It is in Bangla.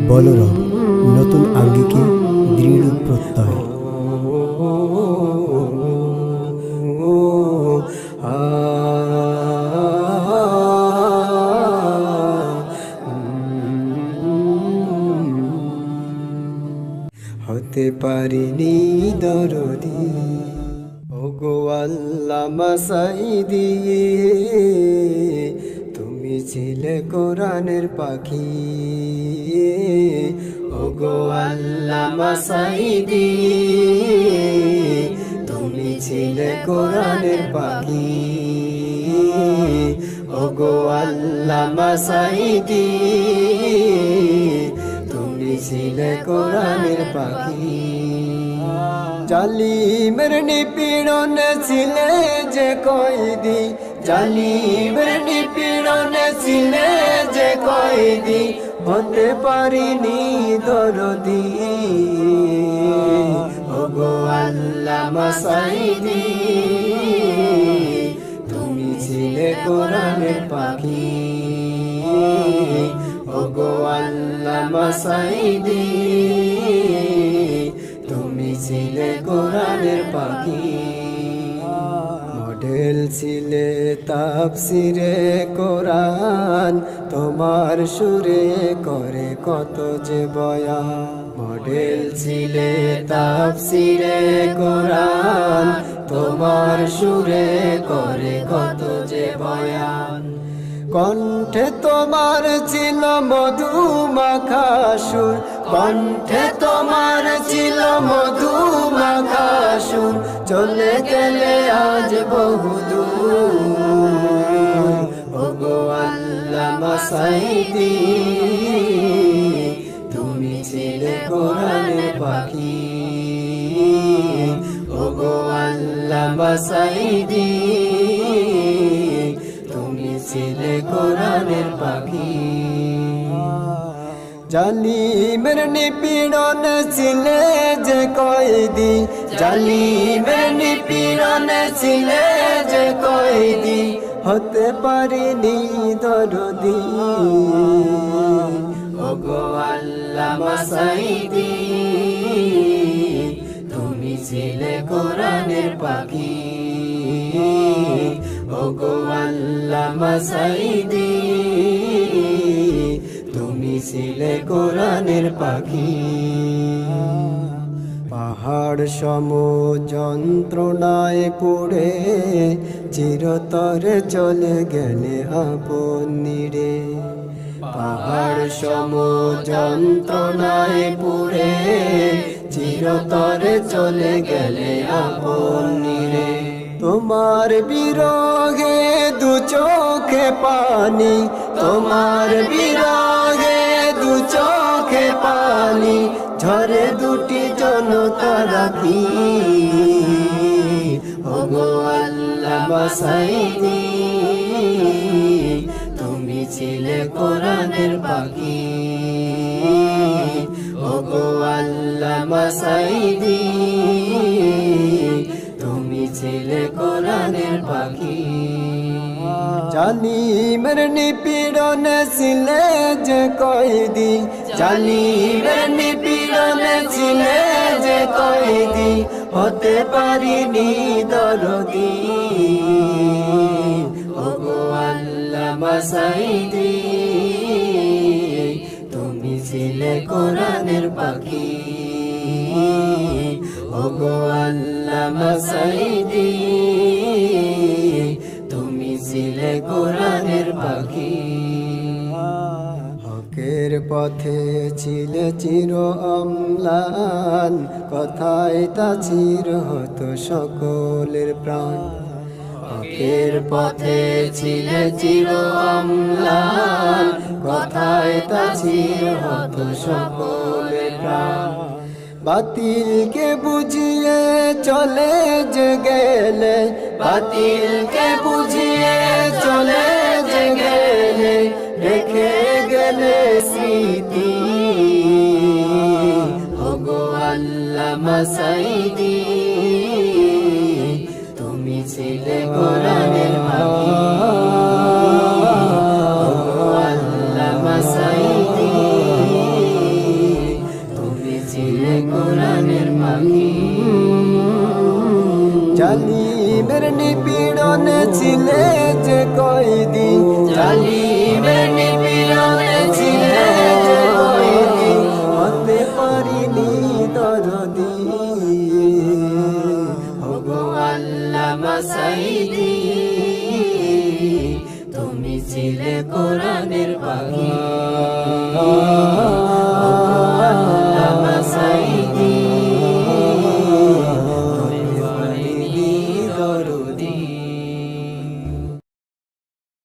বলরব, নতুন আঙ্গিকে দৃঢ় প্রত্যয়। হতে পারিনি দরদি ওগো আল্লামা সাঈদী, তুমি ছিলে কোরআনের পাখি। ওগো আল্লামা সাঈদী, তুমি ছিলে কোরআনের পাখি। ওগো আল্লামা সাঈদী, তুমি ছিলে কোরআনের পাখি। জালিমের নিপীড়নে ছিলে যে কয়েদি, জালিমের নিপীড়নে ছিলে যে কয়েদি, হতে পারিনি দরদি। ওগো আল্লামা সাঈদী, তুমি ছিলে কোরআনের পাখি। ওগো আল্লামা সাঈদী, তুমি ছিলে কোরআনের পাখি। মডেল ছিলে তাফসিরে কোরআন, তোমার সুরে করে কত যে বয়ান। মডেল ছিলে তাফসিরে কোরআন, তোমার সুরে করে কত যে বয়ান। কণ্ঠে তোমার ছিল মধু মাখা সুর, কণ্ঠে তোমার ছিল মধু মাখা সুর, চলে গেলে আজ বহুদূর। ওগো আল্লামা সাঈদী, তুমি ছিলে কোরআনের পাখি। ওগো আল্লামা সাঈদী, তুমি ছিলে কোরআনের পাখি। জালিমের নিপীড়নে ছিলে যে কয়েদি, জালিমের নিপীড়নে ছিলে যে কয়েদি, হতে পারিনি দরদি। ওগো আল্লামা সাঈদী, তুমি ছিলে কোরআনের পাখি। ওগো আল্লামা সাঈদী, তুমি ছিলে কোরআনের পাখি। পাহাড় সম যন্ত্রণায় পড়ে চিরতরে চলে গেলে আপন নিরে। পাহাড় সম যন্ত্রণায় পড়ে চিরতরে চলে গেলে আপন নিরে। তোমার বিরহে দু চোখে পানি, তোমার বিরহে দু চোখে পানি, ঝরে দুটি জনতা রাখি। ওগো আল্লামা সাঈদী, তুমি ছিলে কোরআনের পাখি। ওগো আল্লামা সাঈদী, তুমি ছিলে কোরআনের পাখি। জালিমের নিপীড়নে ছিলে যে কয়েদি, জালিমের নিপীড়নে ছিলে যে কয়েদি, হতে পারিনি দরদি। ওগো আল্লামা সাঈদী, তুমি ছিলে কোরআনের পাখি। ওগো আল্লামা সাঈদী, তুমি ছিলে কোরআনের পাখি। হকের পথে ছিলে চির অম্লান, কথায় তাজির হতো সকলের প্রাণ। হকের পথে ছিলে চির অম্লান, কথায় তাজির হতো সকলের প্রাণ। বাতিলকে বুঝিয়ে চলে যে গেলে, বাতিলকে বুঝিয়ে চলে যে গেলে, রেখে গেলে স্মৃতি। ওগো আল্লামা সাঈদী, তুমি ছিলে কোরআনের পাখি। ওগো আল্লামা সাঈদী, ছিলে যে কয়দি জালিমের নিপীড়নে ছিলে যে কয়দি হতে পারিনি দরদি ওগো আল্লামা সাঈদী তুমি ছিলে কোরআনের পাখি